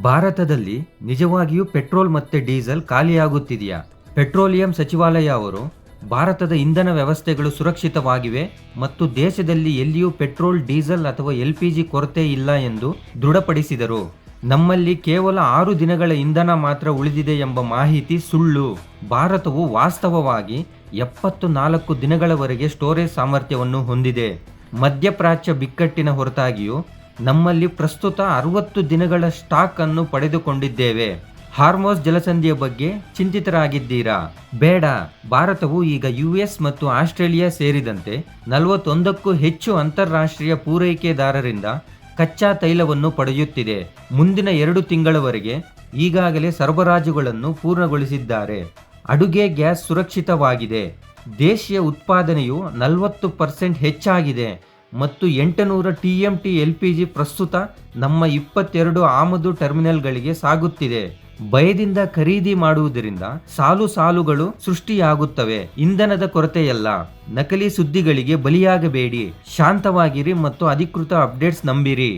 ಭಾರತದಲ್ಲಿ ನಿಜವಾಗಿಯೂ ಪೆಟ್ರೋಲ್ ಮತ್ತೆ ಡೀಸೆಲ್ ಖಾಲಿಯಾಗುತ್ತಿದೆಯಾ? ಪೆಟ್ರೋಲಿಯಂ ಸಚಿವಾಲಯ ಅವರು ಭಾರತದ ಇಂಧನ ವ್ಯವಸ್ಥೆಗಳು ಸುರಕ್ಷಿತವಾಗಿವೆ ಮತ್ತು ದೇಶದಲ್ಲಿ ಎಲ್ಲಿಯೂ ಪೆಟ್ರೋಲ್, ಡೀಸೆಲ್ ಅಥವಾ LPG ಕೊರತೆ ಇಲ್ಲ ಎಂದು ದೃಢಪಡಿಸಿದರು. ನಮ್ಮಲ್ಲಿ ಕೇವಲ 6 ದಿನಗಳ ಇಂಧನ ಮಾತ್ರ ಉಳಿದಿದೆ ಎಂಬ ಮಾಹಿತಿ ಸುಳ್ಳು. ಭಾರತವು ವಾಸ್ತವವಾಗಿ 74 ದಿನಗಳವರೆಗೆ ಸ್ಟೋರೇಜ್ ಸಾಮರ್ಥ್ಯವನ್ನು ಹೊಂದಿದೆ. ಮಧ್ಯಪ್ರಾಚ್ಯ ಬಿಕ್ಕಟ್ಟಿನ ಹೊರತಾಗಿಯೂ ನಮ್ಮಲ್ಲಿ ಪ್ರಸ್ತುತ 60 ದಿನಗಳ ಸ್ಟಾಕ್ ಅನ್ನು ಪಡೆದುಕೊಂಡಿದ್ದೇವೆ. ಹಾರ್ಮೋಸ್ ಜಲಸಂಧಿಯ ಬಗ್ಗೆ ಚಿಂತಿತರಾಗಿದ್ದೀರಾ? ಬೇಡ. ಭಾರತವು ಈಗ US ಮತ್ತು ಆಸ್ಟ್ರೇಲಿಯಾ ಸೇರಿದಂತೆ 41ಕ್ಕೂ ಹೆಚ್ಚು ಅಂತಾರಾಷ್ಟ್ರೀಯ ಪೂರೈಕೆದಾರರಿಂದ ಕಚ್ಚಾ ತೈಲವನ್ನು ಪಡೆಯುತ್ತಿದೆ. ಮುಂದಿನ 2 ತಿಂಗಳವರೆಗೆ ಈಗಾಗಲೇ ಸರಬರಾಜುಗಳನ್ನು ಪೂರ್ಣಗೊಳಿಸಿದ್ದಾರೆ. ಅಡುಗೆ ಗ್ಯಾಸ್ ಸುರಕ್ಷಿತವಾಗಿದೆ. ದೇಶೀಯ ಉತ್ಪಾದನೆಯು 40% ಹೆಚ್ಚಾಗಿದೆ ಮತ್ತು 800 TMT LPG ಪ್ರಸ್ತುತ ನಮ್ಮ 22 ಆಮದು ಟರ್ಮಿನಲ್ಗಳಿಗೆ ಸಾಗುತ್ತಿದೆ. ಭಯದಿಂದ ಖರೀದಿ ಮಾಡುವುದರಿಂದ ಸಾಲುಗಳು ಸೃಷ್ಟಿಯಾಗುತ್ತವೆ. ಇಂಧನದ ಕೊರತೆಯಲ್ಲ. ನಕಲಿ ಸುದ್ದಿಗಳಿಗೆ ಬಲಿಯಾಗಬೇಡಿ. ಶಾಂತವಾಗಿರಿ ಮತ್ತು ಅಧಿಕೃತ ಅಪ್ಡೇಟ್ಸ್ ನಂಬಿರಿ.